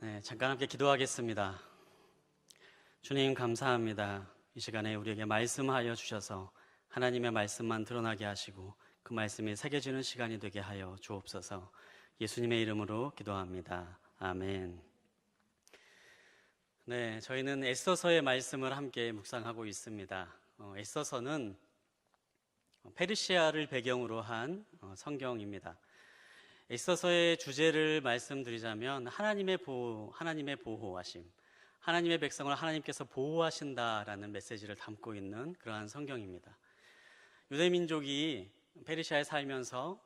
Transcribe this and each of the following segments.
네, 잠깐 함께 기도하겠습니다. 주님 감사합니다. 이 시간에 우리에게 말씀하여 주셔서 하나님의 말씀만 드러나게 하시고 그 말씀이 새겨지는 시간이 되게 하여 주옵소서. 예수님의 이름으로 기도합니다. 아멘. 네, 저희는 에스더서의 말씀을 함께 묵상하고 있습니다. 에스더서는 페르시아를 배경으로 한 성경입니다. 에스더서의 주제를 말씀드리자면 하나님의 보호하심, 하나님의 백성을 하나님께서 보호하신다라는 메시지를 담고 있는 그러한 성경입니다. 유대 민족이 페르시아에 살면서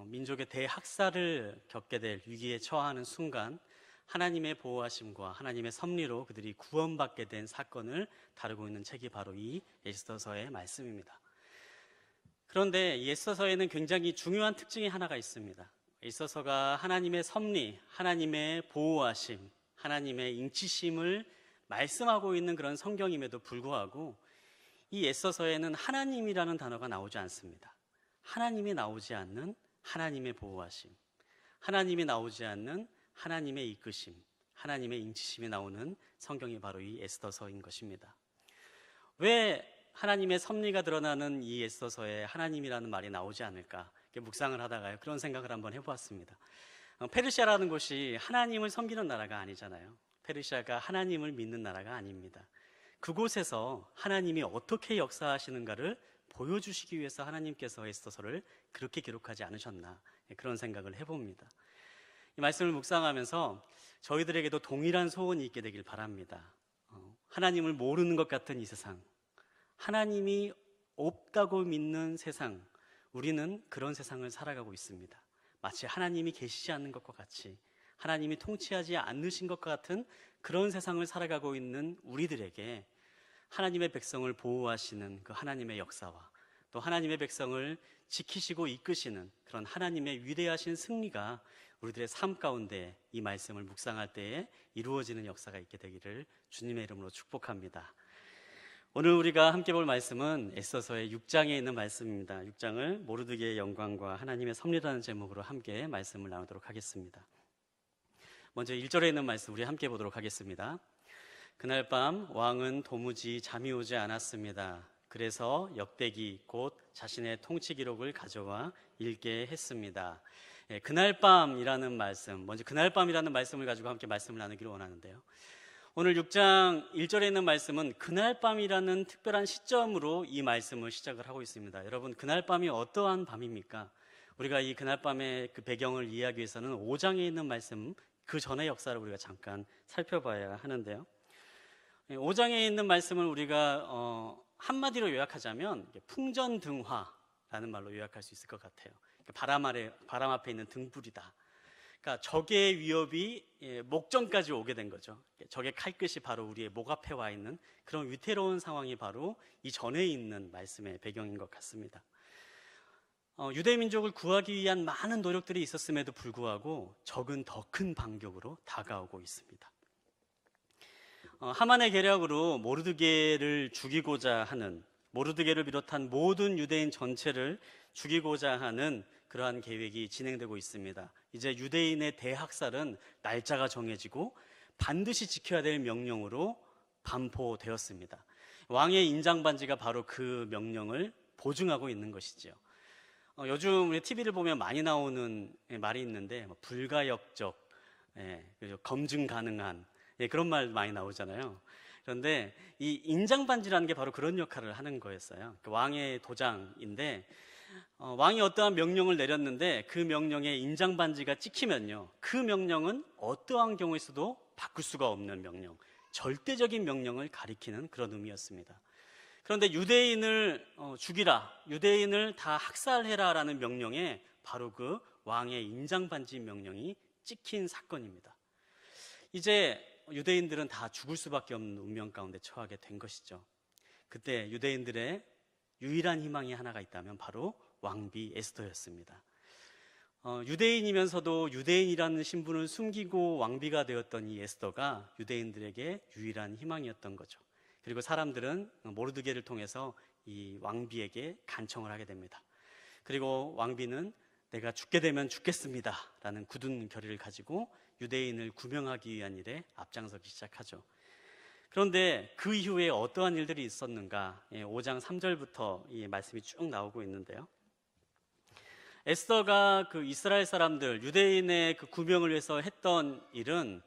민족의 대학살을 겪게 될 위기에 처하는 순간 하나님의 보호하심과 하나님의 섭리로 그들이 구원받게 된 사건을 다루고 있는 책이 바로 이 에스더서의 말씀입니다. 그런데 이 에스더서에는 굉장히 중요한 특징이 하나가 있습니다. 에스더서가 하나님의 섭리, 하나님의 보호하심, 하나님의 인치심을 말씀하고 있는 그런 성경임에도 불구하고 이 에스더서에는 하나님이라는 단어가 나오지 않습니다. 하나님이 나오지 않는 하나님의 보호하심, 하나님이 나오지 않는 하나님의 이끄심, 하나님의 인치심이 나오는 성경이 바로 이 에스더서인 것입니다. 왜 하나님의 섭리가 드러나는 이 에스더서에 하나님이라는 말이 나오지 않을까? 묵상을 하다가요, 그런 생각을 한번 해보았습니다. 페르시아라는 곳이 하나님을 섬기는 나라가 아니잖아요. 페르시아가 하나님을 믿는 나라가 아닙니다. 그곳에서 하나님이 어떻게 역사하시는가를 보여주시기 위해서 하나님께서 에스더서를 그렇게 기록하지 않으셨나, 그런 생각을 해봅니다. 이 말씀을 묵상하면서 저희들에게도 동일한 소원이 있게 되길 바랍니다. 하나님을 모르는 것 같은 이 세상, 하나님이 없다고 믿는 세상, 우리는 그런 세상을 살아가고 있습니다. 마치 하나님이 계시지 않는 것과 같이, 하나님이 통치하지 않으신 것과 같은 그런 세상을 살아가고 있는 우리들에게 하나님의 백성을 보호하시는 그 하나님의 역사와 또 하나님의 백성을 지키시고 이끄시는 그런 하나님의 위대하신 승리가 우리들의 삶 가운데 이 말씀을 묵상할 때에 이루어지는 역사가 있게 되기를 주님의 이름으로 축복합니다. 오늘 우리가 함께 볼 말씀은 에스더서의 6장에 있는 말씀입니다. 6장을 모르드게의 영광과 하나님의 섭리라는 제목으로 함께 말씀을 나누도록 하겠습니다. 먼저 1절에 있는 말씀 우리 함께 보도록 하겠습니다. 그날 밤 왕은 도무지 잠이 오지 않았습니다. 그래서 역대기 곧 자신의 통치 기록을 가져와 읽게 했습니다. 그날 밤이라는 말씀, 먼저 그날 밤이라는 말씀을 가지고 함께 말씀을 나누기를 원하는데요. 오늘 6장 1절에 있는 말씀은 그날 밤이라는 특별한 시점으로 이 말씀을 시작을 하고 있습니다. 여러분, 그날 밤이 어떠한 밤입니까? 우리가 이 그날 밤의 그 배경을 이해하기 위해서는 5장에 있는 말씀, 그 전의 역사를 우리가 잠깐 살펴봐야 하는데요. 5장에 있는 말씀을 우리가 한마디로 요약하자면 풍전등화라는 말로 요약할 수 있을 것 같아요. 바람 앞에 있는 등불이다. 그러니까 적의 위협이 목전까지 오게 된 거죠. 적의 칼끝이 바로 우리의 목 앞에 와 있는 그런 위태로운 상황이 바로 이 전에 있는 말씀의 배경인 것 같습니다. 유대 민족을 구하기 위한 많은 노력들이 있었음에도 불구하고 적은 더 큰 반격으로 다가오고 있습니다. 하만의 계략으로 모르드게를 죽이고자 하는, 모르드게를 비롯한 모든 유대인 전체를 죽이고자 하는 그러한 계획이 진행되고 있습니다. 이제 유대인의 대학살은 날짜가 정해지고 반드시 지켜야 될 명령으로 반포되었습니다. 왕의 인장반지가 바로 그 명령을 보증하고 있는 것이지요. 요즘 우리 TV를 보면 많이 나오는 말이 있는데 불가역적, 그리고 검증 가능한, 그런 말 많이 나오잖아요. 그런데 이 인장반지라는 게 바로 그런 역할을 하는 거였어요. 왕의 도장인데 왕이 어떠한 명령을 내렸는데 그 명령에 인장반지가 찍히면요, 그 명령은 어떠한 경우에서도 바꿀 수가 없는 명령, 절대적인 명령을 가리키는 그런 의미였습니다. 그런데 유대인을 죽이라, 유대인을 다 학살해라 라는 명령에 바로 그 왕의 인장반지 명령이 찍힌 사건입니다. 이제 유대인들은 다 죽을 수밖에 없는 운명 가운데 처하게 된 것이죠. 그때 유대인들의 유일한 희망이 하나가 있다면 바로 왕비 에스더였습니다. 유대인이면서도 유대인이라는 신분을 숨기고 왕비가 되었던 이 에스더가 유대인들에게 유일한 희망이었던 거죠. 그리고 사람들은 모르드게를 통해서 이 왕비에게 간청을 하게 됩니다. 그리고 왕비는 내가 죽게 되면 죽겠습니다 라는 굳은 결의를 가지고 유대인을 구명하기 위한 일에 앞장서기 시작하죠. 그런데 그 이후에 어떠한 일들이 있었는가? 5장 3절부터 이 말씀이 쭉 나오고 있는데요. 에스더가 그 이스라엘 사람들, 유대인의 그 구명을 위해서 했던 일은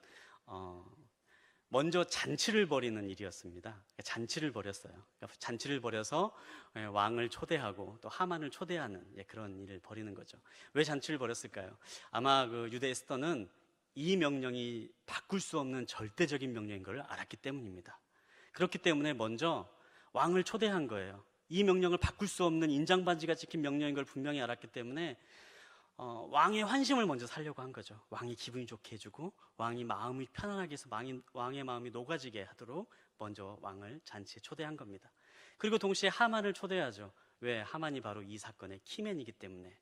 먼저 잔치를 벌이는 일이었습니다. 잔치를 벌였어요. 잔치를 벌여서 왕을 초대하고 또 하만을 초대하는 그런 일을 벌이는 거죠. 왜 잔치를 벌였을까요? 아마 그 유대 에스더는 이 명령이 바꿀 수 없는 절대적인 명령인 걸 알았기 때문입니다. 그렇기 때문에 먼저 왕을 초대한 거예요. 이 명령을 바꿀 수 없는 인장반지가 찍힌 명령인 걸 분명히 알았기 때문에 왕의 환심을 먼저 살려고 한 거죠. 왕이 기분이 좋게 해주고 왕이 마음이 편안하게 해서 왕의 마음이 녹아지게 하도록 먼저 왕을 잔치에 초대한 겁니다. 그리고 동시에 하만을 초대하죠. 왜? 하만이 바로 이 사건의 키맨이기 때문에.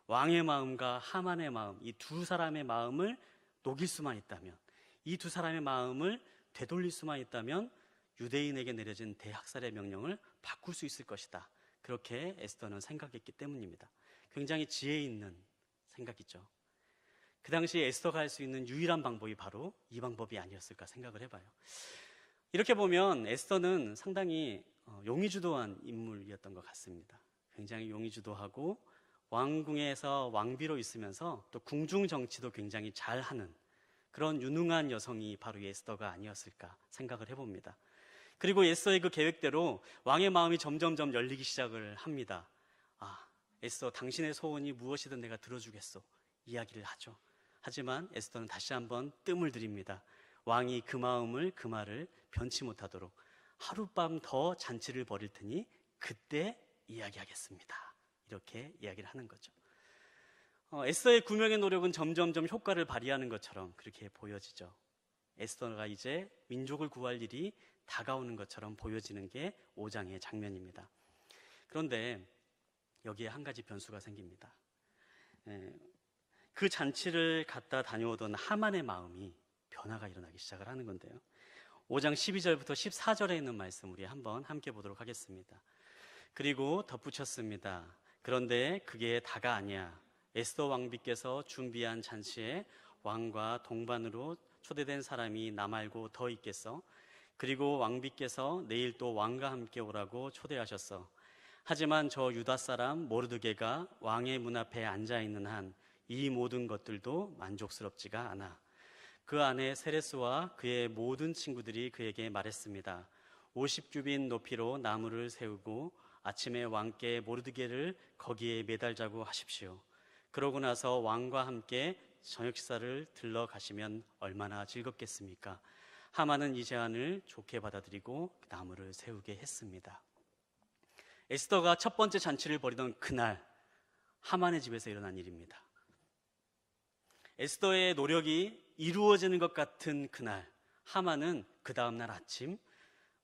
왕의 마음과 하만의 마음, 이 두 사람의 마음을 녹일 수만 있다면, 이 두 사람의 마음을 되돌릴 수만 있다면 유대인에게 내려진 대학살의 명령을 바꿀 수 있을 것이다. 그렇게 에스더는 생각했기 때문입니다. 굉장히 지혜 있는 생각이죠. 그 당시 에스더가 할 수 있는 유일한 방법이 바로 이 방법이 아니었을까 생각을 해봐요. 이렇게 보면 에스더는 상당히 용의주도한 인물이었던 것 같습니다. 굉장히 용의주도하고 왕궁에서 왕비로 있으면서 또 궁중 정치도 굉장히 잘하는 그런 유능한 여성이 바로 에스더가 아니었을까 생각을 해봅니다. 그리고 에스더의 그 계획대로 왕의 마음이 점점점 열리기 시작을 합니다. 에스더, 당신의 소원이 무엇이든 내가 들어주겠소 이야기를 하죠. 하지만 에스더는 다시 한번 뜸을 들입니다. 왕이 그 마음을, 그 말을 변치 못하도록 하룻밤 더 잔치를 벌일 테니 그때 이야기하겠습니다. 이렇게 이야기를 하는 거죠. 에스더의 구명의 노력은 점점점 효과를 발휘하는 것처럼 그렇게 보여지죠. 에스더가 이제 민족을 구할 일이 다가오는 것처럼 보여지는 게 5장의 장면입니다. 그런데 여기에 한 가지 변수가 생깁니다. 그 잔치를 갔다 다녀오던 하만의 마음이 변화가 일어나기 시작을 하는 건데요. 5장 12절부터 14절에 있는 말씀 우리 한번 함께 보도록 하겠습니다. 그리고 덧붙였습니다. 그런데 그게 다가 아니야. 에스더 왕비께서 준비한 잔치에 왕과 동반으로 초대된 사람이 나 말고 더 있겠어? 그리고 왕비께서 내일 또 왕과 함께 오라고 초대하셨어. 하지만 저 유다 사람 모르드게가 왕의 문 앞에 앉아 있는 한 이 모든 것들도 만족스럽지가 않아. 그 안에 세레스와 그의 모든 친구들이 그에게 말했습니다. 50규빗 높이로 나무를 세우고 아침에 왕께 모르드게를 거기에 매달자고 하십시오. 그러고 나서 왕과 함께 저녁 식사를 들러 가시면 얼마나 즐겁겠습니까? 하만은 이 제안을 좋게 받아들이고 나무를 세우게 했습니다. 에스더가 첫 번째 잔치를 벌이던 그날 하만의 집에서 일어난 일입니다. 에스더의 노력이 이루어지는 것 같은 그날 하만은 그 다음날 아침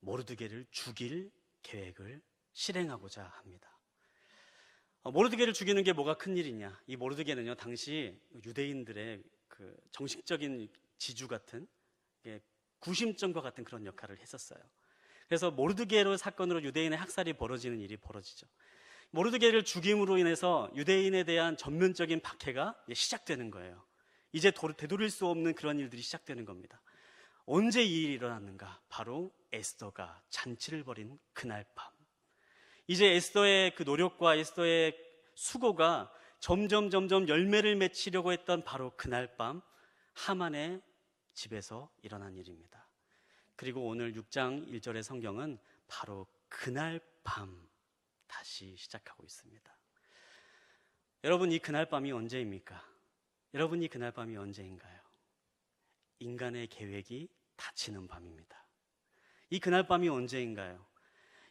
모르드게를 죽일 계획을 실행하고자 합니다. 모르드게를 죽이는 게 뭐가 큰일이냐? 이 모르드게는요, 당시 유대인들의 그 정식적인 지주 같은 구심점과 같은 그런 역할을 했었어요. 그래서 모르드게로 사건으로 유대인의 학살이 벌어지는 일이 벌어지죠. 모르드게를 죽임으로 인해서 유대인에 대한 전면적인 박해가 시작되는 거예요. 이제 되돌릴 수 없는 그런 일들이 시작되는 겁니다. 언제 이 일이 일어났는가? 바로 에스더가 잔치를 벌인 그날 밤. 이제 에스더의 그 노력과 에스더의 수고가 점점 열매를 맺히려고 했던 바로 그날 밤 하만의 집에서 일어난 일입니다. 그리고 오늘 6장 1절의 성경은 바로 그날 밤 다시 시작하고 있습니다. 여러분, 이 그날 밤이 언제입니까? 여러분, 이 그날 밤이 언제인가요? 인간의 계획이 닫히는 밤입니다. 이 그날 밤이 언제인가요?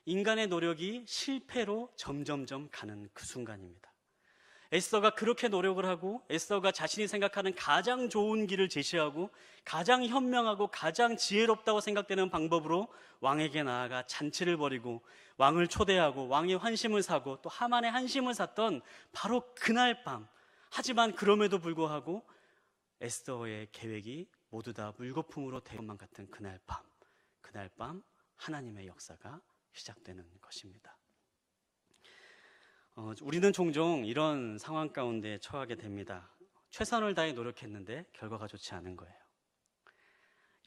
인간의 노력이 실패로 점점점 가는 그 순간입니다. 에스더가 그렇게 노력을 하고 에스더가 자신이 생각하는 가장 좋은 길을 제시하고 가장 현명하고 가장 지혜롭다고 생각되는 방법으로 왕에게 나아가 잔치를 벌이고 왕을 초대하고 왕의 환심을 사고 또 하만의 한심을 샀던 바로 그날 밤. 하지만 그럼에도 불구하고 에스더의 계획이 모두 다 물거품으로 될 것만 같은 그날 밤 하나님의 역사가 시작되는 것입니다. 우리는 종종 이런 상황 가운데 처하게 됩니다. 최선을 다해 노력했는데 결과가 좋지 않은 거예요.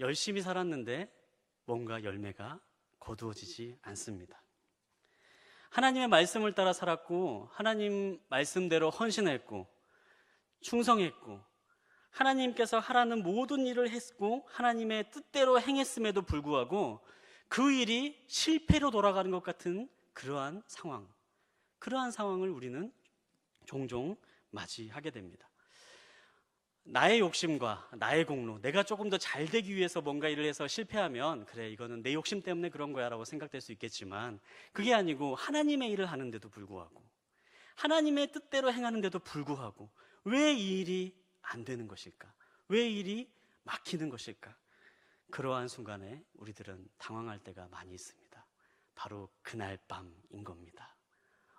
열심히 살았는데 뭔가 열매가 거두어지지 않습니다. 하나님의 말씀을 따라 살았고 하나님 말씀대로 헌신했고 충성했고 하나님께서 하라는 모든 일을 했고 하나님의 뜻대로 행했음에도 불구하고 그 일이 실패로 돌아가는 것 같은 그러한 상황을 우리는 종종 맞이하게 됩니다. 나의 욕심과 나의 공로, 내가 조금 더 잘 되기 위해서 뭔가 일을 해서 실패하면 그래, 이거는 내 욕심 때문에 그런 거야 라고 생각될 수 있겠지만, 그게 아니고 하나님의 일을 하는데도 불구하고 하나님의 뜻대로 행하는데도 불구하고 왜 이 일이 안 되는 것일까? 왜 이 일이 막히는 것일까? 그러한 순간에 우리들은 당황할 때가 많이 있습니다. 바로 그날 밤인 겁니다.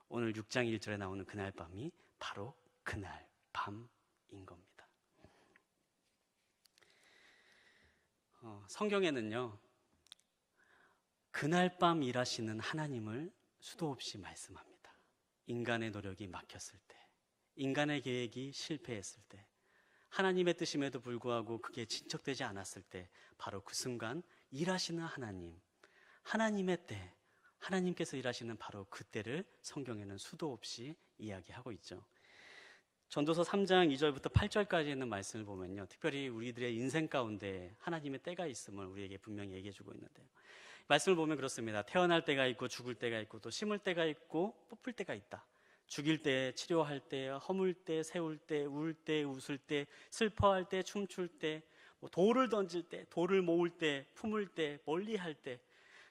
오늘 6장 1절에 나오는 그날 밤이 바로 그날 밤인 겁니다. 성경에는요, 그날 밤 일하시는 하나님을 수도 없이 말씀합니다. 인간의 노력이 막혔을 때, 인간의 계획이 실패했을 때, 하나님의 뜻임에도 불구하고 그게 진척되지 않았을 때, 바로 그 순간 일하시는 하나님, 하나님의 때, 하나님께서 일하시는 바로 그때를 성경에는 수도 없이 이야기하고 있죠. 전도서 3장 2절부터 8절까지 있는 말씀을 보면요, 특별히 우리들의 인생 가운데 하나님의 때가 있음을 우리에게 분명히 얘기해주고 있는데요, 말씀을 보면 그렇습니다. 태어날 때가 있고 죽을 때가 있고 또 심을 때가 있고 뽑힐 때가 있다. 죽일 때, 치료할 때, 허물 때, 세울 때, 울 때, 웃을 때, 슬퍼할 때, 춤출 때, 돌을 던질 때, 돌을 모을 때, 품을 때, 멀리할 때,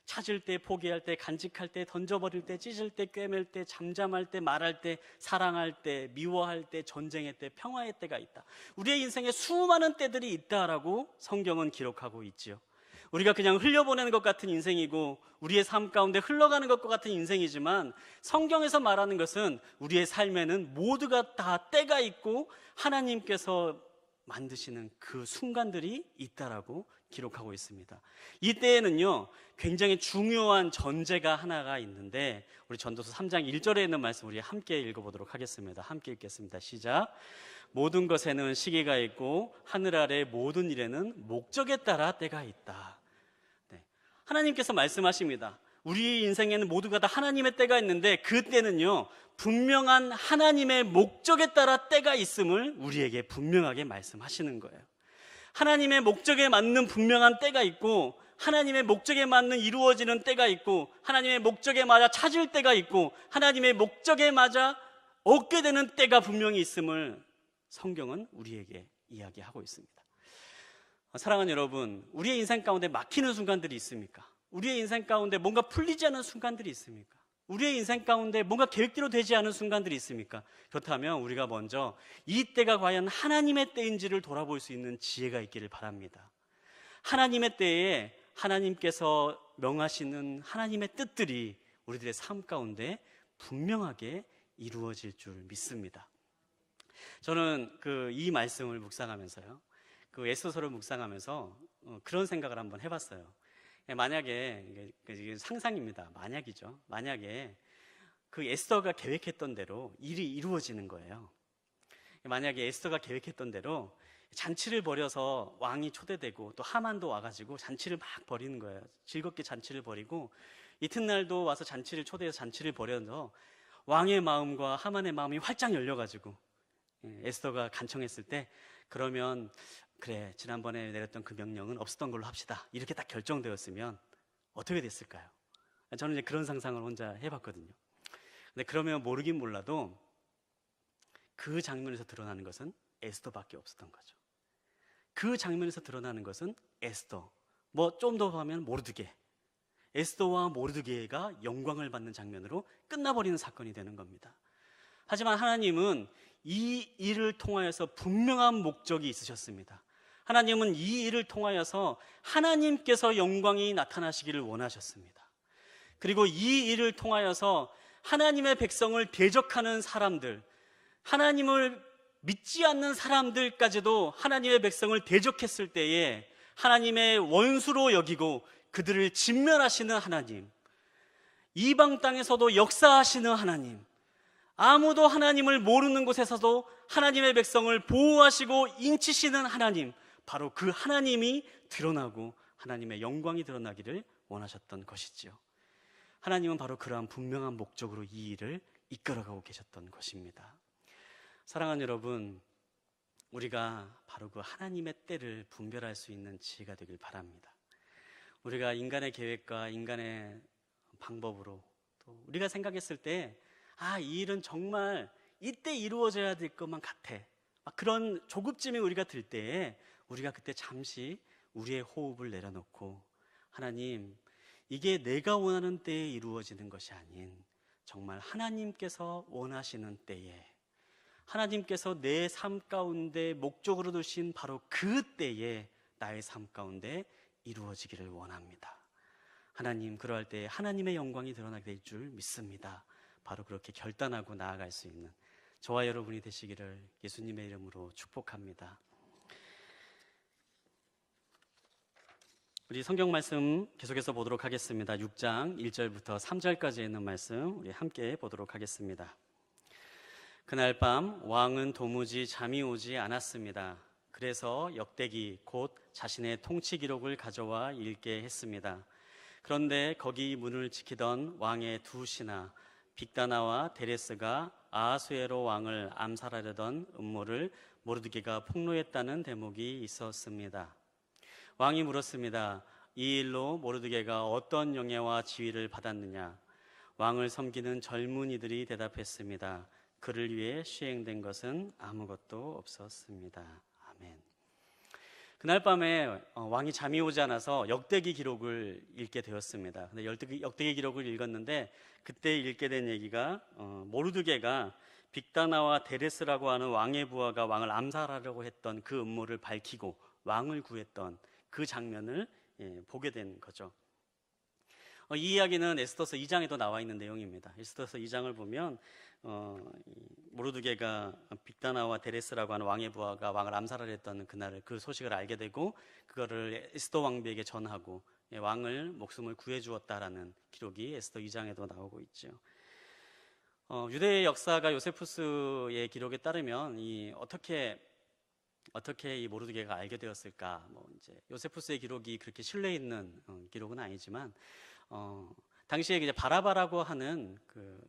찾을 때, 포기할 때, 간직할 때, 던져버릴 때, 찢을 때, 꿰맬 때, 잠잠할 때, 말할 때, 사랑할 때, 미워할 때, 전쟁의 때, 평화의 때가 있다. 우리의 인생에 수많은 때들이 있다라고 성경은 기록하고 있지요. 우리가 그냥 흘려보내는 것 같은 인생이고 우리의 삶 가운데 흘러가는 것과 같은 인생이지만, 성경에서 말하는 것은 우리의 삶에는 모두가 다 때가 있고 하나님께서 만드시는 그 순간들이 있다라고 기록하고 있습니다. 이 때에는요, 굉장히 중요한 전제가 하나가 있는데, 우리 전도서 3장 1절에 있는 말씀 우리 함께 읽어보도록 하겠습니다. 함께 읽겠습니다. 시작. 모든 것에는 시기가 있고 하늘 아래 모든 일에는 목적에 따라 때가 있다. 네. 하나님께서 말씀하십니다. 우리 인생에는 모두가 다 하나님의 때가 있는데, 그 때는요, 분명한 하나님의 목적에 따라 때가 있음을 우리에게 분명하게 말씀하시는 거예요. 하나님의 목적에 맞는 분명한 때가 있고, 하나님의 목적에 맞는 이루어지는 때가 있고, 하나님의 목적에 맞아 찾을 때가 있고, 하나님의 목적에 맞아 얻게 되는 때가 분명히 있음을 성경은 우리에게 이야기하고 있습니다. 사랑하는 여러분, 우리의 인생 가운데 막히는 순간들이 있습니까? 우리의 인생 가운데 뭔가 풀리지 않은 순간들이 있습니까? 우리의 인생 가운데 뭔가 계획대로 되지 않은 순간들이 있습니까? 그렇다면 우리가 먼저 이 때가 과연 하나님의 때인지를 돌아볼 수 있는 지혜가 있기를 바랍니다. 하나님의 때에 하나님께서 명하시는 하나님의 뜻들이 우리들의 삶 가운데 분명하게 이루어질 줄 믿습니다. 저는 이 말씀을 묵상하면서요, 그 에스더서를 묵상하면서 그런 생각을 한번 해봤어요. 만약에, 이게 상상입니다. 만약이죠. 만약에 그 에스더가 계획했던 대로 일이 이루어지는 거예요. 만약에 에스더가 계획했던 대로 잔치를 벌여서 왕이 초대되고 또 하만도 와가지고 잔치를 막 벌이는 거예요. 즐겁게 잔치를 벌이고 이튿날도 와서 잔치를 초대해서 잔치를 벌여서 왕의 마음과 하만의 마음이 활짝 열려가지고 에스더가 간청했을 때, 그러면 그래, 지난번에 내렸던 그 명령은 없었던 걸로 합시다, 이렇게 딱 결정되었으면 어떻게 됐을까요? 저는 이제 그런 상상을 혼자 해봤거든요. 근데 그러면 모르긴 몰라도 그 장면에서 드러나는 것은 에스더밖에 없었던 거죠. 그 장면에서 드러나는 것은 에스더, 좀 더 하면 모르드게, 에스더와 모르드게가 영광을 받는 장면으로 끝나버리는 사건이 되는 겁니다. 하지만 하나님은 이 일을 통하여서 분명한 목적이 있으셨습니다. 하나님은 이 일을 통하여서 하나님께서 영광이 나타나시기를 원하셨습니다. 그리고 이 일을 통하여서 하나님의 백성을 대적하는 사람들, 하나님을 믿지 않는 사람들까지도 하나님의 백성을 대적했을 때에 하나님의 원수로 여기고 그들을 진멸하시는 하나님, 이방 땅에서도 역사하시는 하나님, 아무도 하나님을 모르는 곳에서도 하나님의 백성을 보호하시고 인치시는 하나님, 바로 그 하나님이 드러나고 하나님의 영광이 드러나기를 원하셨던 것이지요. 하나님은 바로 그러한 분명한 목적으로 이 일을 이끌어가고 계셨던 것입니다. 사랑하는 여러분, 우리가 바로 그 하나님의 때를 분별할 수 있는 지혜가 되길 바랍니다. 우리가 인간의 계획과 인간의 방법으로 또 우리가 생각했을 때 이 일은 정말 이때 이루어져야 될 것만 같아, 그런 조급짐이 우리가 들 때에 우리가 그때 잠시 우리의 호흡을 내려놓고, 하나님, 이게 내가 원하는 때에 이루어지는 것이 아닌 정말 하나님께서 원하시는 때에, 하나님께서 내 삶 가운데 목적으로 두신 바로 그 때에 나의 삶 가운데 이루어지기를 원합니다. 하나님, 그러할 때에 하나님의 영광이 드러나게 될 줄 믿습니다. 바로 그렇게 결단하고 나아갈 수 있는 저와 여러분이 되시기를 예수님의 이름으로 축복합니다. 우리 성경 말씀 계속해서 보도록 하겠습니다. 6장 1절부터 3절까지 있는 말씀 우리 함께 보도록 하겠습니다. 그날 밤 왕은 도무지 잠이 오지 않았습니다. 그래서 역대기 곧 자신의 통치 기록을 가져와 읽게 했습니다. 그런데 거기 문을 지키던 왕의 두 신하 빅다나와 데레스가 아하수에로 왕을 암살하려던 음모를 모르드게가 폭로했다는 대목이 있었습니다. 왕이 물었습니다. 이 일로 모르드게가 어떤 영예와 지위를 받았느냐? 왕을 섬기는 젊은이들이 대답했습니다. 그를 위해 시행된 것은 아무것도 없었습니다. 아멘. 그날 밤에 왕이 잠이 오지 않아서 역대기 기록을 읽게 되었습니다. 근데 역대기 기록을 읽었는데 그때 읽게 된 얘기가 모르드게가 빅다나와 데레스라고 하는 왕의 부하가 왕을 암살하려고 했던 그 음모를 밝히고 왕을 구했던 그 장면을 보게 된 거죠. 이 이야기는 에스더서 2장에도 나와 있는 내용입니다. 에스더서 2장을 보면 모르드게가 빅다나와 데레스라고 하는 왕의 부하가 왕을 암살하려 했던 그날을, 그 소식을 알게 되고 그거를 에스더 왕비에게 전하고 왕을 목숨을 구해주었다라는 기록이 에스더 2장에도 나오고 있죠. 유대의 역사가 요세푸스의 기록에 따르면 어떻게 이 모르드게가 알게 되었을까? 이제 요세푸스의 기록이 그렇게 신뢰 있는 기록은 아니지만 당시에 이제 바라바라고 하는 그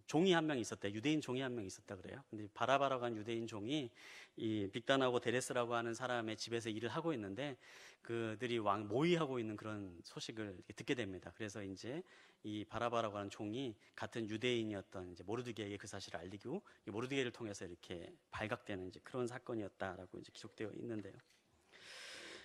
종이 한 명 있었대. 유대인 종이 한 명 있었다 그래요. 근데 바라바라고 하는 유대인 종이 이 빅다나고 데레스라고 하는 사람의 집에서 일을 하고 있는데 그들이 왕 모의하고 있는 그런 소식을 듣게 됩니다. 그래서 이제 이 바라바라고 하는 종이 같은 유대인이었던 이제 모르드게에게 그 사실을 알리고 이 모르드게를 통해서 이렇게 발각되는 이제 그런 사건이었다라고 이제 기록되어 있는데요.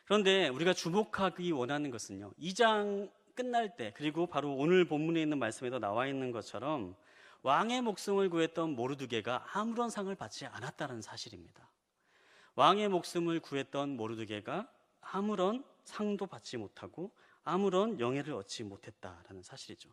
그런데 우리가 주목하기 원하는 것은요, 2장 끝날 때, 그리고 바로 오늘 본문에 있는 말씀에도 나와 있는 것처럼 왕의 목숨을 구했던 모르드게가 아무런 상을 받지 않았다는 사실입니다. 왕의 목숨을 구했던 모르드게가 아무런 상도 받지 못하고 아무런 영예를 얻지 못했다라는 사실이죠.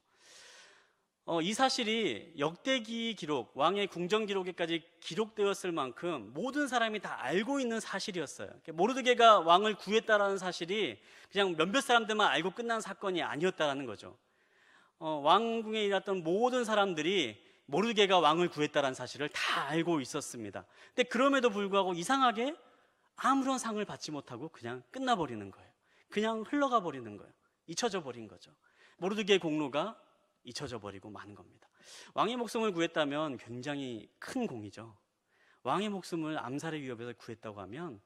이 사실이 역대기 기록, 왕의 궁정 기록에까지 기록되었을 만큼 모든 사람이 다 알고 있는 사실이었어요. 모르드게가 왕을 구했다라는 사실이 그냥 몇몇 사람들만 알고 끝난 사건이 아니었다라는 거죠. 왕궁에 일했던 모든 사람들이 모르드게가 왕을 구했다라는 사실을 다 알고 있었습니다. 근데 그럼에도 불구하고 이상하게 아무런 상을 받지 못하고 그냥 끝나버리는 거예요. 그냥 흘러가 버리는 거예요. 잊혀져 버린 거죠. 모르드게의 공로가 잊혀져 버리고 마는 겁니다. 왕의 목숨을 구했다면 굉장히 큰 공이죠. 왕의 목숨을 암살의 위협에서 구했다고 하면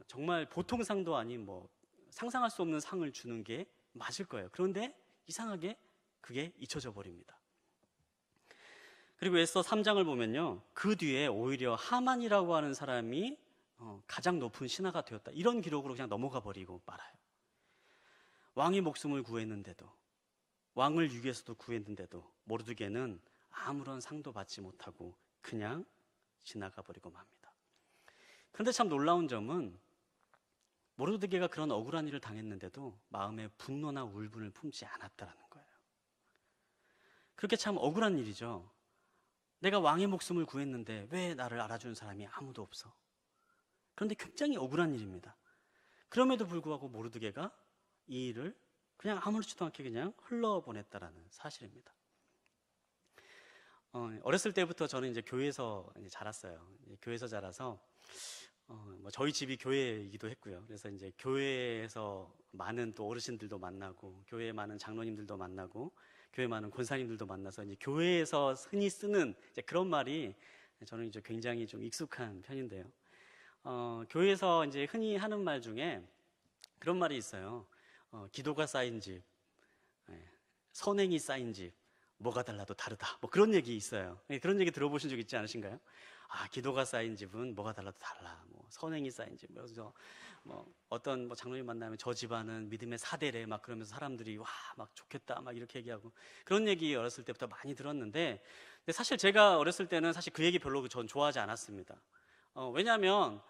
정말 보통 상도 아닌 상상할 수 없는 상을 주는 게 맞을 거예요. 그런데 이상하게 그게 잊혀져 버립니다. 그리고 에스더 3장을 보면요, 그 뒤에 오히려 하만이라고 하는 사람이 가장 높은 신하가 되었다, 이런 기록으로 그냥 넘어가 버리고 말아요. 왕의 목숨을 구했는데도, 왕을 위기에서도 구했는데도 모르드게는 아무런 상도 받지 못하고 그냥 지나가 버리고 맙니다. 그런데 참 놀라운 점은 모르드게가 그런 억울한 일을 당했는데도 마음에 분노나 울분을 품지 않았다는 거예요. 그렇게 참 억울한 일이죠. 내가 왕의 목숨을 구했는데 왜 나를 알아주는 사람이 아무도 없어? 그런데 굉장히 억울한 일입니다. 그럼에도 불구하고 모르드게가 이 일을 그냥 아무렇지도 않게 그냥 흘러보냈다라는 사실입니다. 어렸을 때부터 저는 이제 교회에서 이제 자랐어요. 교회에서 자라서 뭐 저희 집이 교회이기도 했고요. 그래서 이제 교회에서 많은 또 어르신들도 만나고, 교회에 많은 장로님들도 만나고, 교회 많은 권사님들도 만나서 이제 교회에서 흔히 쓰는 이제 그런 말이 저는 이제 굉장히 좀 익숙한 편인데요. 교회에서 이제 흔히 하는 말 중에 그런 말이 있어요. 기도가 쌓인 집, 선행이 쌓인 집, 뭐가 달라도 다르다. 뭐 그런 얘기 있어요. 그런 얘기 들어보신 적 있지 않으신가요? 기도가 쌓인 집은 뭐가 달라도 달라. 뭐 선행이 쌓인 집. 그래서 뭐 어떤 뭐 장로님 만나면 저 집안은 믿음의 사대래 막 그러면서 사람들이 와 막 좋겠다 막 이렇게 얘기하고, 그런 얘기 어렸을 때부터 많이 들었는데, 근데 사실 제가 어렸을 때는 사실 그 얘기 별로 전 좋아하지 않았습니다. 왜냐하면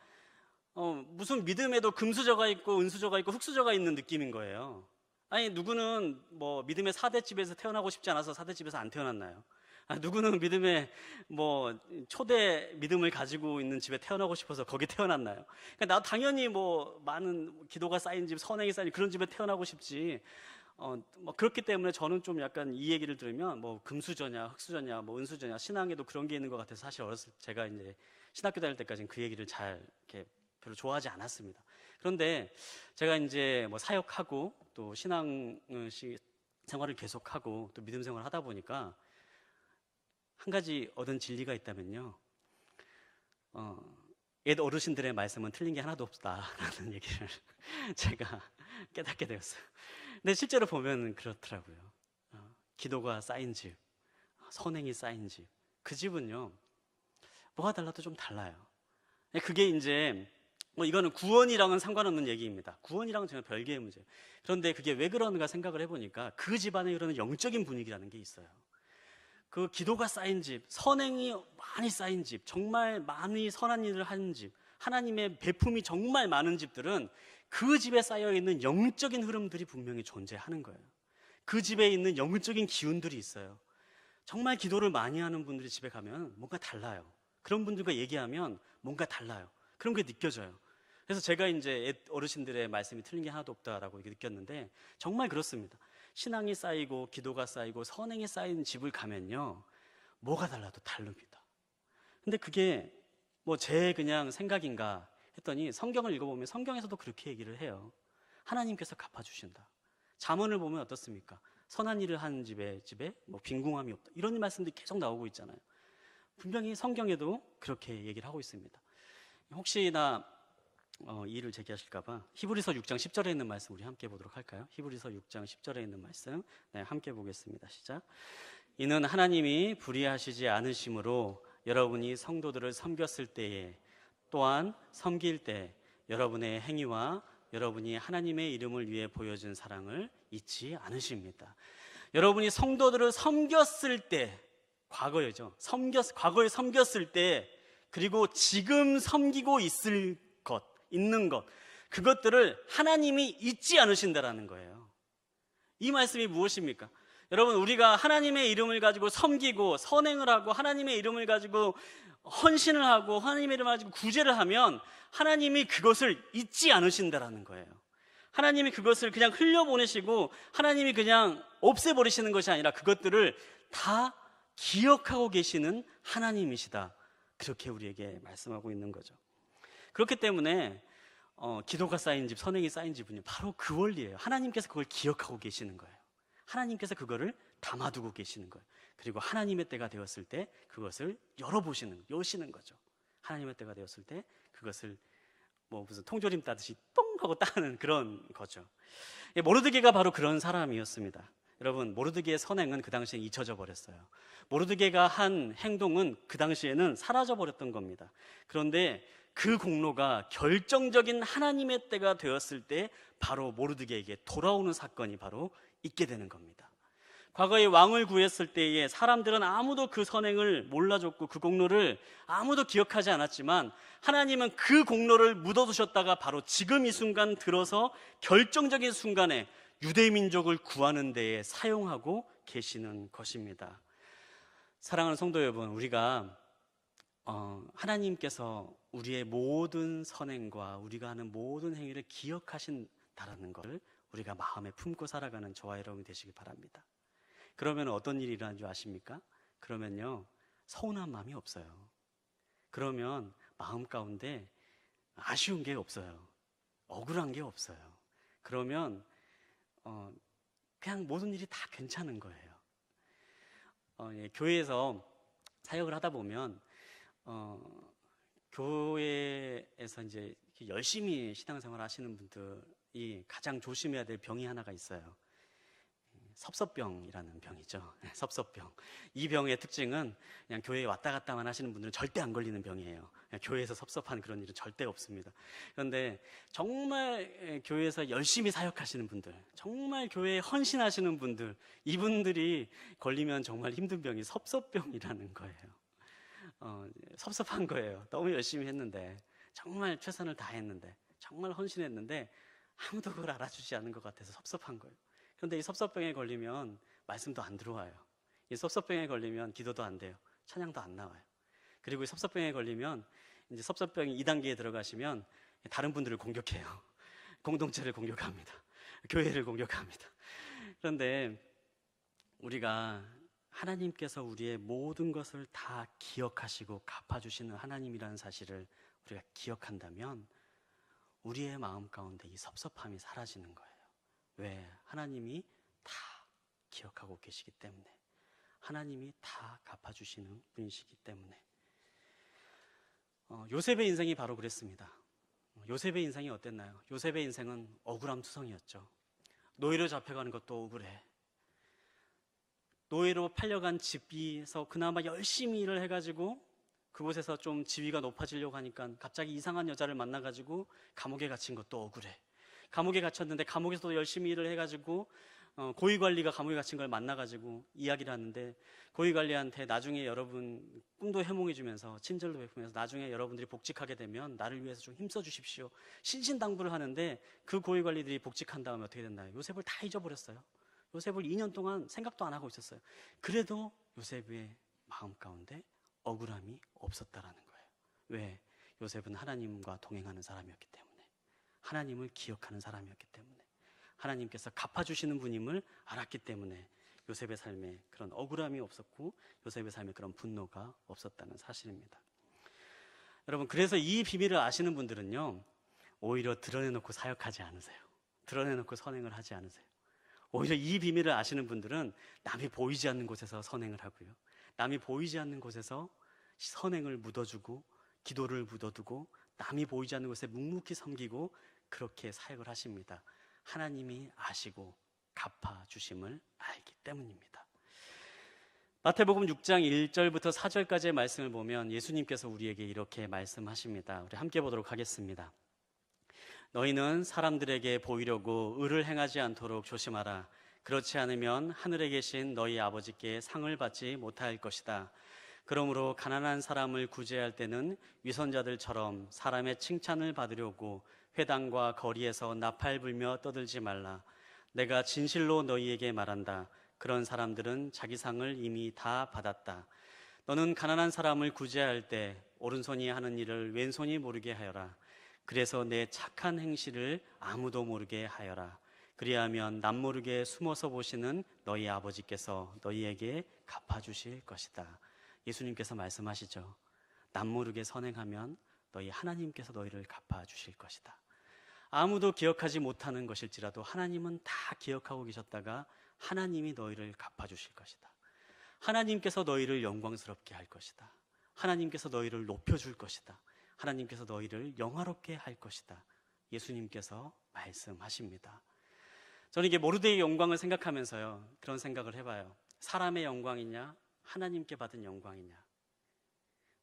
무슨 믿음에도 금수저가 있고 은수저가 있고 흙수저가 있는 느낌인 거예요. 아니, 누구는 뭐 믿음의 사대집에서 태어나고 싶지 않아서 사대집에서 안 태어났나요? 누구는 믿음의 뭐 초대 믿음을 가지고 있는 집에 태어나고 싶어서 거기 태어났나요? 그러니까 나 당연히 뭐 많은 기도가 쌓인 집, 선행이 쌓인 그런 집에 태어나고 싶지. 뭐 그렇기 때문에 저는 좀 약간 이 얘기를 들으면 뭐 금수저냐 흙수저냐 뭐 은수저냐, 신앙에도 그런 게 있는 것 같아서 사실 어렸을 때 제가 이제 신학교 다닐 때까지는 그 얘기를 잘 이렇게 별로 좋아하지 않았습니다. 그런데 제가 이제 뭐 사역하고 또 신앙 생활을 계속하고 또 믿음 생활을 하다 보니까 한 가지 얻은 진리가 있다면요, 옛 어르신들의 말씀은 틀린 게 하나도 없다라는 얘기를 제가 깨닫게 되었어요. 근데 실제로 보면 그렇더라고요. 기도가 쌓인 집, 선행이 쌓인 집, 그 집은요 뭐가 달라도 좀 달라요. 그게 이제 뭐 이거는 구원이랑은 상관없는 얘기입니다. 구원이랑은 전혀 별개의 문제예요. 그런데 그게 왜 그런가 생각을 해보니까 그 집안에 이러는 영적인 분위기라는 게 있어요. 그 기도가 쌓인 집, 선행이 많이 쌓인 집, 정말 많이 선한 일을 하는 집, 하나님의 베품이 정말 많은 집들은 그 집에 쌓여있는 영적인 흐름들이 분명히 존재하는 거예요. 그 집에 있는 영적인 기운들이 있어요. 정말 기도를 많이 하는 분들이 집에 가면 뭔가 달라요. 그런 분들과 얘기하면 뭔가 달라요. 그런 게 느껴져요. 그래서 제가 이제 어르신들의 말씀이 틀린 게 하나도 없다라고 느꼈는데, 정말 그렇습니다. 신앙이 쌓이고 기도가 쌓이고 선행이 쌓인 집을 가면요 뭐가 달라도 다릅니다. 근데 그게 뭐 제 그냥 생각인가 했더니 성경을 읽어보면 성경에서도 그렇게 얘기를 해요. 하나님께서 갚아주신다. 잠언을 보면 어떻습니까? 선한 일을 하는 집에 뭐 빈궁함이 없다, 이런 말씀들이 계속 나오고 있잖아요. 분명히 성경에도 그렇게 얘기를 하고 있습니다. 혹시나 이의를 제기하실까봐 히브리서 6장 10절에 있는 말씀 우리 함께 보도록 할까요? 히브리서 6장 10절에 있는 말씀 함께 보겠습니다. 시작. 이는 하나님이 불의하시지 않으심으로 여러분이 성도들을 섬겼을 때에, 또한 섬길 때 여러분의 행위와 여러분이 하나님의 이름을 위해 보여준 사랑을 잊지 않으십니다. 여러분이 성도들을 섬겼을 때, 과거에죠. 과거에 섬겼을 때, 그리고 지금 섬기고 있는 것, 그것들을 하나님이 잊지 않으신다라는 거예요. 이 말씀이 무엇입니까? 여러분, 우리가 하나님의 이름을 가지고 섬기고 선행을 하고 하나님의 이름을 가지고 헌신을 하고 하나님의 이름을 가지고 구제를 하면 하나님이 그것을 잊지 않으신다라는 거예요. 하나님이 그것을 그냥 흘려보내시고 하나님이 그냥 없애버리시는 것이 아니라 그것들을 다 기억하고 계시는 하나님이시다, 그렇게 우리에게 말씀하고 있는 거죠. 그렇기 때문에 기도가 쌓인 집, 선행이 쌓인 집은요 바로 그 원리예요. 하나님께서 그걸 기억하고 계시는 거예요. 하나님께서 그거를 담아두고 계시는 거예요. 그리고 하나님의 때가 되었을 때 그것을 여시는 거죠. 하나님의 때가 되었을 때 그것을 뭐 무슨 통조림 따듯이 똥 하고 따는 그런 거죠. 모르드게가 바로 그런 사람이었습니다. 여러분, 모르드게의 선행은 그 당시에 잊혀져 버렸어요. 모르드게가 한 행동은 그 당시에는 사라져 버렸던 겁니다. 그런데 그 공로가 결정적인 하나님의 때가 되었을 때 바로 모르드게에게 돌아오는 사건이 바로 있게 되는 겁니다. 과거에 왕을 구했을 때에 사람들은 아무도 그 선행을 몰라줬고 그 공로를 아무도 기억하지 않았지만 하나님은 그 공로를 묻어두셨다가 바로 지금 이 순간 들어서 결정적인 순간에 유대 민족을 구하는 데에 사용하고 계시는 것입니다. 사랑하는 성도 여러분, 우리가 하나님께서 우리의 모든 선행과 우리가 하는 모든 행위를 기억하신다라는 것을 우리가 마음에 품고 살아가는 저와 여러분이 되시길 바랍니다. 그러면 어떤 일이 일어나는 줄 아십니까? 그러면요, 서운한 마음이 없어요. 그러면 마음 가운데 아쉬운 게 없어요. 억울한 게 없어요. 그러면 그냥 모든 일이 다 괜찮은 거예요. 예, 교회에서 사역을 하다 보면 교회에서 이제 열심히 신앙생활 하시는 분들이 가장 조심해야 될 병이 하나가 있어요. 섭섭병이라는 병이죠. 섭섭병. 이 병의 특징은 그냥 교회에 왔다 갔다만 하시는 분들은 절대 안 걸리는 병이에요. 교회에서 섭섭한 그런 일은 절대 없습니다. 그런데 정말 교회에서 열심히 사역하시는 분들, 정말 교회에 헌신하시는 분들, 이분들이 걸리면 정말 힘든 병이 섭섭병이라는 거예요. 섭섭한 거예요. 너무 열심히 했는데, 정말 최선을 다했는데, 정말 헌신했는데 아무도 그걸 알아주지 않는 것 같아서 섭섭한 거예요. 그런데 이 섭섭병에 걸리면 말씀도 안 들어와요. 이 섭섭병에 걸리면 기도도 안 돼요. 찬양도 안 나와요. 그리고 이 섭섭병에 걸리면 이제 섭섭병이 2단계에 들어가시면 다른 분들을 공격해요. 공동체를 공격합니다. 교회를 공격합니다. 그런데 우리가 하나님께서 우리의 모든 것을 다 기억하시고 갚아주시는 하나님이라는 사실을 우리가 기억한다면 우리의 마음 가운데 이 섭섭함이 사라지는 거예요. 왜? 하나님이 다 기억하고 계시기 때문에, 하나님이 다 갚아주시는 분이시기 때문에. 요셉의 인생이 바로 그랬습니다. 요셉의 인생이 어땠나요? 요셉의 인생은 억울함 투성이었죠. 노예로 잡혀가는 것도 억울해. 노예로 팔려간 집에서 그나마 열심히 일을 해가지고 그곳에서 좀 지위가 높아지려고 하니까 갑자기 이상한 여자를 만나가지고 감옥에 갇힌 것도 억울해. 감옥에 갇혔는데 감옥에서도 열심히 일을 해가지고 고위관리가 감옥에 갇힌 걸 만나가지고 이야기를 하는데, 고위관리한테 나중에 여러분 꿈도 해몽해주면서 친절도 베푸면서 나중에 여러분들이 복직하게 되면 나를 위해서 좀 힘써 주십시오, 신신당부를 하는데, 그 고위관리들이 복직한 다음에 어떻게 됐나요? 요셉을 다 잊어버렸어요. 요셉을 2년 동안 생각도 안 하고 있었어요. 그래도 요셉의 마음 가운데 억울함이 없었다라는 거예요. 왜? 요셉은 하나님과 동행하는 사람이었기 때문에, 하나님을 기억하는 사람이었기 때문에, 하나님께서 갚아주시는 분임을 알았기 때문에 요셉의 삶에 그런 억울함이 없었고 요셉의 삶에 그런 분노가 없었다는 사실입니다. 여러분, 그래서 이 비밀을 아시는 분들은요, 오히려 드러내놓고 사역하지 않으세요. 드러내놓고 선행을 하지 않으세요. 오히려 이 비밀을 아시는 분들은 남이 보이지 않는 곳에서 선행을 하고요, 남이 보이지 않는 곳에서 선행을 묻어주고 기도를 묻어두고 남이 보이지 않는 곳에 묵묵히 섬기고 그렇게 사역을 하십니다. 하나님이 아시고 갚아주심을 알기 때문입니다. 마태복음 6장 1절부터 4절까지의 말씀을 보면 예수님께서 우리에게 이렇게 말씀하십니다. 우리 함께 보도록 하겠습니다. 너희는 사람들에게 보이려고 의를 행하지 않도록 조심하라. 그렇지 않으면 하늘에 계신 너희 아버지께 상을 받지 못할 것이다. 그러므로 가난한 사람을 구제할 때는 위선자들처럼 사람의 칭찬을 받으려고 회당과 거리에서 나팔 불며 떠들지 말라. 내가 진실로 너희에게 말한다. 그런 사람들은 자기 상을 이미 다 받았다. 너는 가난한 사람을 구제할 때 오른손이 하는 일을 왼손이 모르게 하여라. 그래서 내 착한 행실을 아무도 모르게 하여라. 그리하면 남모르게 숨어서 보시는 너희 아버지께서 너희에게 갚아주실 것이다. 예수님께서 말씀하시죠. 남모르게 선행하면 너희 하나님께서 너희를 갚아주실 것이다. 아무도 기억하지 못하는 것일지라도 하나님은 다 기억하고 계셨다가 하나님이 너희를 갚아주실 것이다. 하나님께서 너희를 영광스럽게 할 것이다. 하나님께서 너희를 높여줄 것이다. 하나님께서 너희를 영화롭게 할 것이다. 예수님께서 말씀하십니다. 저는 이게 모르드의 영광을 생각하면서요, 그런 생각을 해봐요. 사람의 영광이냐 하나님께 받은 영광이냐.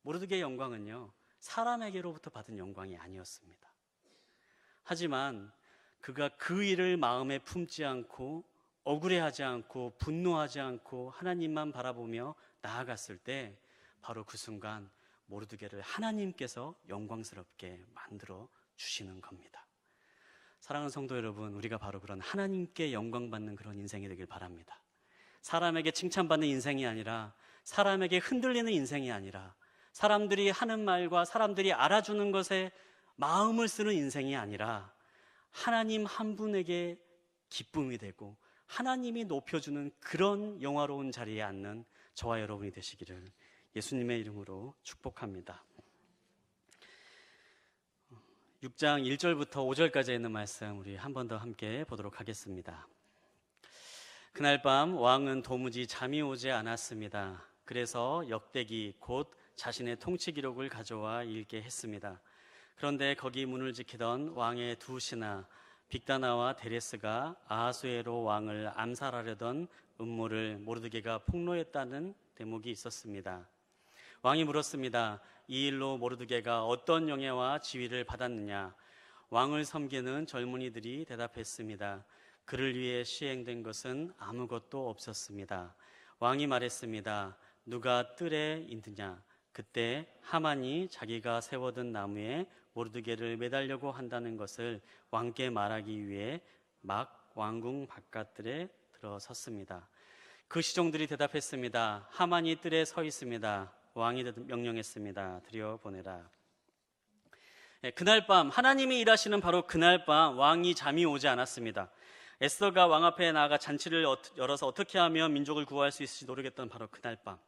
모르드의 영광은요, 사람에게로부터 받은 영광이 아니었습니다. 하지만 그가 그 일을 마음에 품지 않고 억울해하지 않고 분노하지 않고 하나님만 바라보며 나아갔을 때 바로 그 순간 모르드게를 하나님께서 영광스럽게 만들어 주시는 겁니다. 사랑하는 성도 여러분, 우리가 바로 그런 하나님께 영광받는 그런 인생이 되길 바랍니다. 사람에게 칭찬받는 인생이 아니라, 사람에게 흔들리는 인생이 아니라, 사람들이 하는 말과 사람들이 알아주는 것에 마음을 쓰는 인생이 아니라 하나님 한 분에게 기쁨이 되고 하나님이 높여주는 그런 영화로운 자리에 앉는 저와 여러분이 되시기를 예수님의 이름으로 축복합니다. 6장 1절부터 5절까지 있는 말씀 우리 한 번 더 함께 보도록 하겠습니다. 그날 밤 왕은 도무지 잠이 오지 않았습니다. 그래서 역대기 곧 자신의 통치 기록을 가져와 읽게 했습니다. 그런데 거기 문을 지키던 왕의 두 신하 빅다나와 데레스가 아하수에로 왕을 암살하려던 음모를 모르드게가 폭로했다는 대목이 있었습니다. 왕이 물었습니다. 이 일로 모르드게가 어떤 영예와 지위를 받았느냐? 왕을 섬기는 젊은이들이 대답했습니다. 그를 위해 시행된 것은 아무것도 없었습니다. 왕이 말했습니다. 누가 뜰에 있느냐? 그때 하만이 자기가 세워둔 나무에 모르드게를 매달려고 한다는 것을 왕께 말하기 위해 막 왕궁 바깥들에 들어섰습니다. 그 시종들이 대답했습니다. 하만이 뜰에 서 있습니다. 왕이 명령했습니다. 들여보내라. 그날 밤 하나님이 일하시는 바로 그날 밤 왕이 잠이 오지 않았습니다. 에스더가 왕 앞에 나아가 잔치를 열어서 어떻게 하면 민족을 구할 수 있을지 노력했던 바로 그날 밤.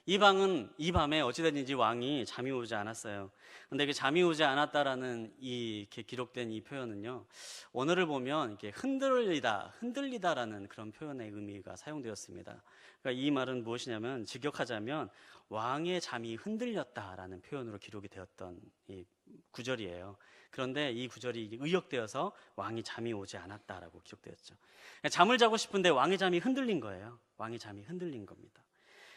이 밤에 어찌됐든지 왕이 잠이 오지 않았어요. 근데 그 잠이 오지 않았다라는 이렇게 기록된 이 표현은요, 원어를 보면 이렇게 흔들리다라는 그런 표현의 의미가 사용되었습니다. 그러니까 이 말은 무엇이냐면, 직역하자면 왕의 잠이 흔들렸다라는 표현으로 기록이 되었던 이 구절이에요. 그런데 이 구절이 의역되어서 왕이 잠이 오지 않았다라고 기록되었죠. 잠을 자고 싶은데 왕의 잠이 흔들린 거예요. 왕의 잠이 흔들린 겁니다.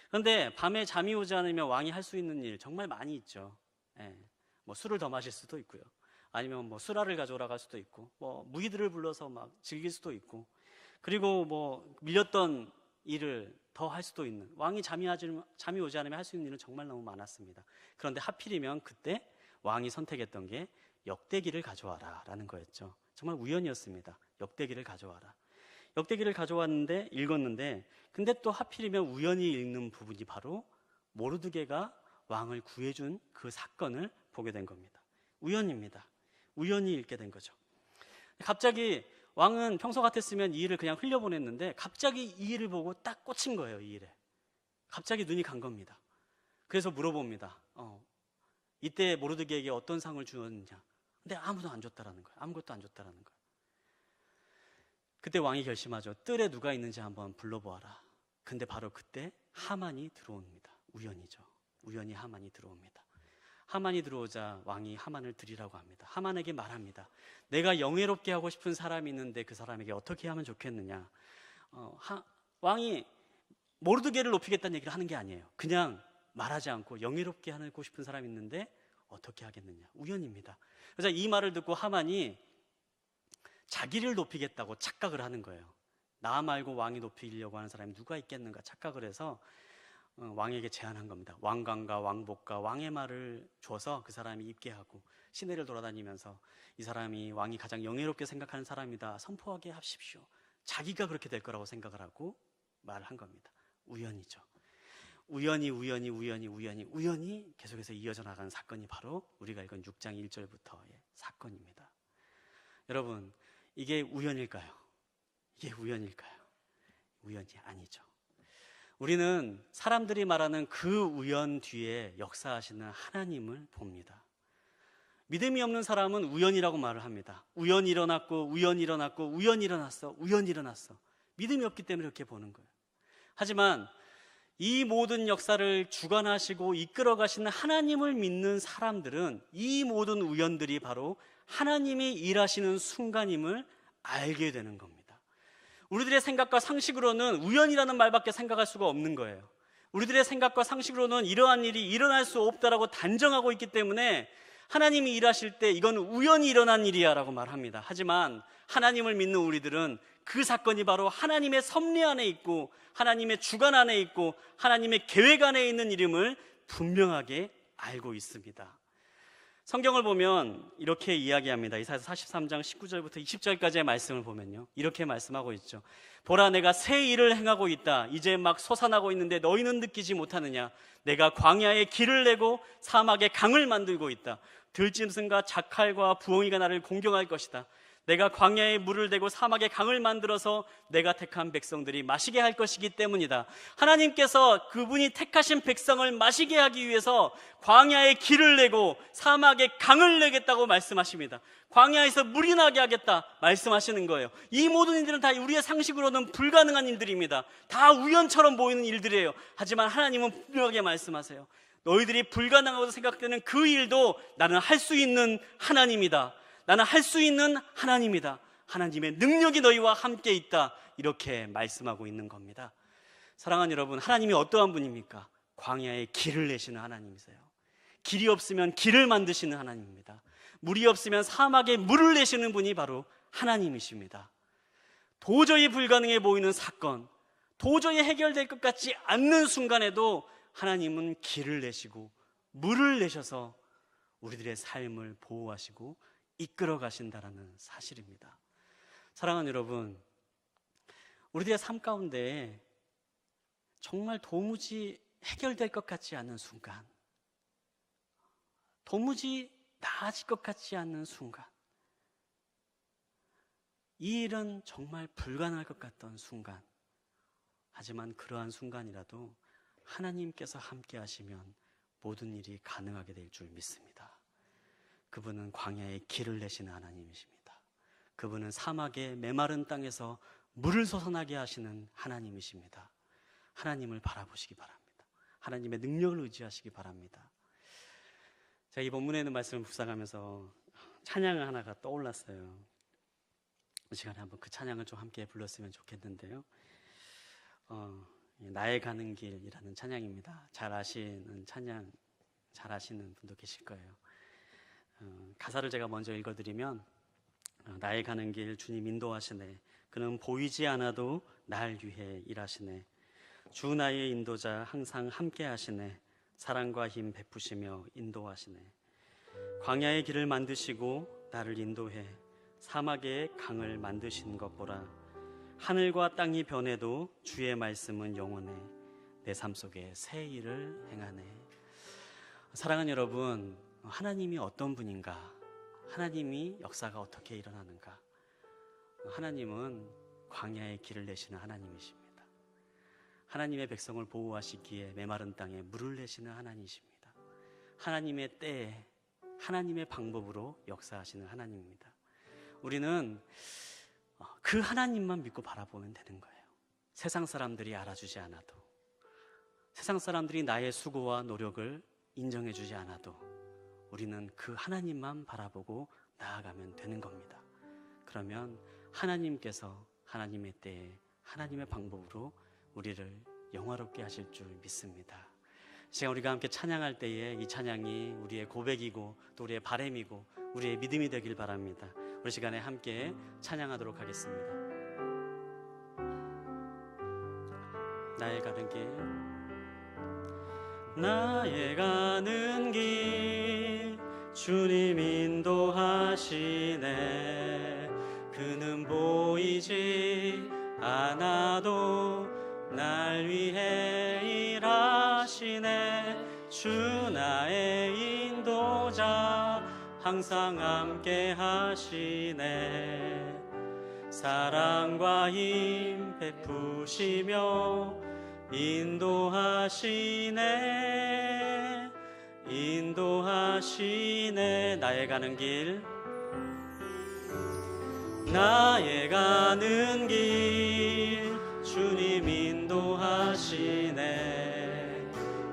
그런데 밤에 잠이 오지 않으면 왕이 할 수 있는 일 정말 많이 있죠. 뭐 술을 더 마실 수도 있고요. 아니면 뭐 수라를 가져오라 갈 수도 있고, 뭐 무희들을 불러서 막 즐길 수도 있고, 그리고 뭐 밀렸던 일을 더 할 수도 있는, 왕이 잠이 오지 않으면 할 수 있는 일은 정말 너무 많았습니다. 그런데 하필이면 그때 왕이 선택했던 게 역대기를 가져와라 라는 거였죠. 정말 우연이었습니다. 역대기를 가져와라. 역대기를 가져왔는데 읽었는데, 근데 또 하필이면 우연히 읽는 부분이 바로 모르드게가 왕을 구해준 그 사건을 보게 된 겁니다. 우연입니다. 우연히 읽게 된 거죠. 갑자기 왕은 평소 같았으면 이 일을 그냥 흘려보냈는데 갑자기 이 일을 보고 딱 꽂힌 거예요. 이 일에 갑자기 눈이 간 겁니다. 그래서 물어봅니다. 이때 모르드게에게 어떤 상을 주었느냐? 근데 아무도 안 줬다라는 거예요. 아무것도 안 줬다라는 거예요. 그때 왕이 결심하죠. 뜰에 누가 있는지 한번 불러보아라. 근데 바로 그때 하만이 들어옵니다. 우연이죠. 우연히 하만이 들어옵니다. 하만이 들어오자 왕이 하만을 드리라고 합니다. 하만에게 말합니다. 내가 영예롭게 하고 싶은 사람이 있는데 그 사람에게 어떻게 하면 좋겠느냐? 왕이 모르드게를 높이겠다는 얘기를 하는 게 아니에요. 그냥 말하지 않고 영예롭게 하고 싶은 사람이 있는데 어떻게 하겠느냐? 우연입니다. 그래서 이 말을 듣고 하만이 자기를 높이겠다고 착각을 하는 거예요. 나 말고 왕이 높이려고 하는 사람이 누가 있겠는가 착각을 해서 왕에게 제안한 겁니다. 왕관과 왕복과 왕의 말을 줘서 그 사람이 입게 하고 시내를 돌아다니면서 이 사람이 왕이 가장 영예롭게 생각하는 사람이다 선포하게 하십시오. 자기가 그렇게 될 거라고 생각을 하고 말을 한 겁니다. 우연이죠. 우연히 계속해서 이어져 나가는 사건이 바로 우리가 읽은 6장 1절부터의 사건입니다. 여러분, 이게 우연일까요? 이게 우연일까요? 우연이 아니죠. 우리는 사람들이 말하는 그 우연 뒤에 역사하시는 하나님을 봅니다. 믿음이 없는 사람은 우연이라고 말을 합니다. 우연이 일어났고 우연이 일어났고 우연이 일어났어. 우연이 일어났어. 믿음이 없기 때문에 이렇게 보는 거예요. 하지만 이 모든 역사를 주관하시고 이끌어 가시는 하나님을 믿는 사람들은 이 모든 우연들이 바로 하나님이 일하시는 순간임을 알게 되는 겁니다. 우리들의 생각과 상식으로는 우연이라는 말밖에 생각할 수가 없는 거예요. 우리들의 생각과 상식으로는 이러한 일이 일어날 수 없다라고 단정하고 있기 때문에 하나님이 일하실 때 이건 우연히 일어난 일이야 라고 말합니다. 하지만 하나님을 믿는 우리들은 그 사건이 바로 하나님의 섭리 안에 있고 하나님의 주관 안에 있고 하나님의 계획 안에 있는 일임을 분명하게 알고 있습니다. 성경을 보면 이렇게 이야기합니다. 이사야서 43장 19절부터 20절까지의 말씀을 보면요, 이렇게 말씀하고 있죠. 보라, 내가 새 일을 행하고 있다. 이제 막 솟아나고 있는데 너희는 느끼지 못하느냐? 내가 광야에 길을 내고 사막에 강을 만들고 있다. 들짐승과 자칼과 부엉이가 나를 공경할 것이다. 내가 광야에 물을 대고 사막에 강을 만들어서 내가 택한 백성들이 마시게 할 것이기 때문이다. 하나님께서 그분이 택하신 백성을 마시게 하기 위해서 광야에 길을 내고 사막에 강을 내겠다고 말씀하십니다. 광야에서 물이 나게 하겠다 말씀하시는 거예요. 이 모든 일들은 다 우리의 상식으로는 불가능한 일들입니다. 다 우연처럼 보이는 일들이에요. 하지만 하나님은 분명하게 말씀하세요. 너희들이 불가능하다고 생각되는 그 일도 나는 할 수 있는 하나님이다. 나는 할 수 있는 하나님이다. 하나님의 능력이 너희와 함께 있다. 이렇게 말씀하고 있는 겁니다. 사랑하는 여러분, 하나님이 어떠한 분입니까? 광야에 길을 내시는 하나님이세요. 길이 없으면 길을 만드시는 하나님입니다. 물이 없으면 사막에 물을 내시는 분이 바로 하나님이십니다. 도저히 불가능해 보이는 사건, 도저히 해결될 것 같지 않는 순간에도 하나님은 길을 내시고 물을 내셔서 우리들의 삶을 보호하시고 이끌어 가신다라는 사실입니다. 사랑하는 여러분, 우리들의 삶 가운데 정말 도무지 해결될 것 같지 않은 순간, 도무지 나아질 것 같지 않는 순간, 이 일은 정말 불가능할 것 같던 순간, 하지만 그러한 순간이라도 하나님께서 함께 하시면 모든 일이 가능하게 될 줄 믿습니다. 그분은 광야에 길을 내시는 하나님이십니다. 그분은 사막의 메마른 땅에서 물을 솟아나게 하시는 하나님이십니다. 하나님을 바라보시기 바랍니다. 하나님의 능력을 의지하시기 바랍니다. 제가 이 본문에 있는 말씀을 묵상하면서 찬양을 하나가 떠올랐어요. 이 시간에 한번 그 찬양을 좀 함께 불렀으면 좋겠는데요. 나의 가는 길이라는 찬양입니다. 잘 아시는 찬양, 잘 아시는 분도 계실 거예요. 가사를 제가 먼저 읽어드리면, 나의 가는 길 주님 인도하시네. 그는 보이지 않아도 날 위해 일하시네. 주 나의 인도자 항상 함께 하시네. 사랑과 힘 베푸시며 인도하시네. 광야의 길을 만드시고 나를 인도해 사막의 강을 만드신 것 보라. 하늘과 땅이 변해도 주의 말씀은 영원해. 내 삶 속에 새 일을 행하네. 사랑하는 여러분, 하나님이 어떤 분인가? 하나님이 역사가 어떻게 일어나는가? 하나님은 광야의 길을 내시는 하나님이십니다. 하나님의 백성을 보호하시기에 메마른 땅에 물을 내시는 하나님이십니다. 하나님의 때에 하나님의 방법으로 역사하시는 하나님입니다. 우리는 그 하나님만 믿고 바라보면 되는 거예요. 세상 사람들이 알아주지 않아도, 세상 사람들이 나의 수고와 노력을 인정해주지 않아도 우리는 그 하나님만 바라보고 나아가면 되는 겁니다. 그러면 하나님께서 하나님의 때에 하나님의 방법으로 우리를 영화롭게 하실 줄 믿습니다. 지금 우리가 함께 찬양할 때에 이 찬양이 우리의 고백이고 또 우리의 바람이고 우리의 믿음이 되길 바랍니다. 우리 시간에 함께 찬양하도록 하겠습니다. 나의 가는 길, 나의 가는 길 주님 인도하시네. 그는 보이지 않아도 날 위해 일하시네. 주 나의 인도자 항상 함께 하시네. 사랑과 힘 베푸시며 인도하시네. 인도하시네. 나의 가는 길, 나의 가는 길 주님 인도하시네.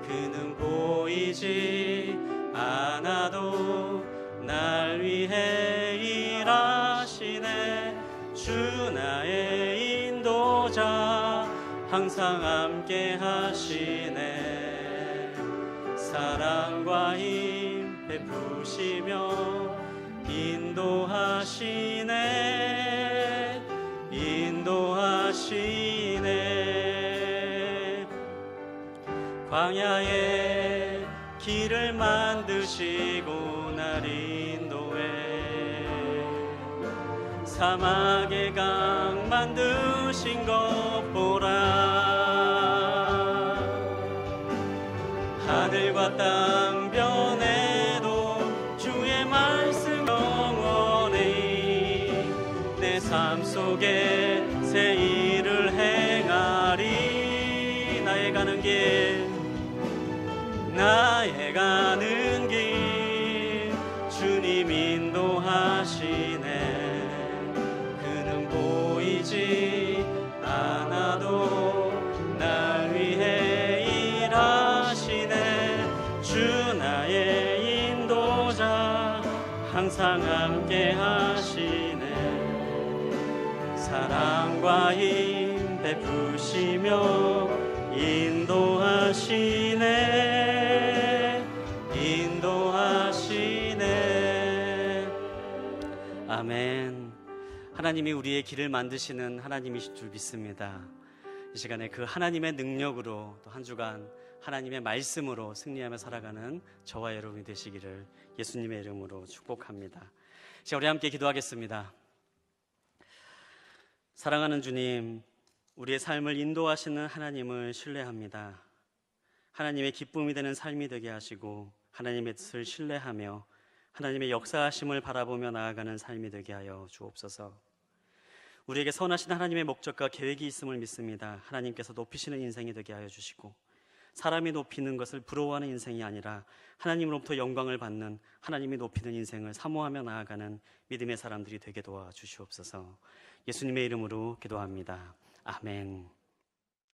그는 보이지 않아도 날 위해 일하시네. 주 나의 인도자 항상 함께 하시네. 사랑과 힘 베푸시며 인도하시네. 인도하시네. 광야에 길을 만드시고 날 인도해 사막의 강 만드신 것 보라. 하늘과 땅 변해도 주의 말씀 영원히. 삶 속에 새 일을 행하리. 나의 가는 길 주님 인도하시네. 그는 보이지 않아도 날 위해 일하시네. 주 나의 인도자 항상 함께 하시네. 사랑과 힘 베푸시며 인도하시네. 아멘. 하나님이 우리의 길을 만드시는 하나님이실 줄 믿습니다. 이 시간에 그 하나님의 능력으로 또 한 주간 하나님의 말씀으로 승리하며 살아가는 저와 여러분이 되시기를 예수님의 이름으로 축복합니다. 자, 우리 함께 기도하겠습니다. 사랑하는 주님, 우리의 삶을 인도하시는 하나님을 신뢰합니다. 하나님의 기쁨이 되는 삶이 되게 하시고 하나님의 뜻을 신뢰하며 하나님의 역사하심을 바라보며 나아가는 삶이 되게 하여 주옵소서. 우리에게 선하신 하나님의 목적과 계획이 있음을 믿습니다. 하나님께서 높이시는 인생이 되게 하여 주시고 사람이 높이는 것을 부러워하는 인생이 아니라 하나님으로부터 영광을 받는 하나님이 높이는 인생을 사모하며 나아가는 믿음의 사람들이 되게 도와주시옵소서. 예수님의 이름으로 기도합니다. 아멘.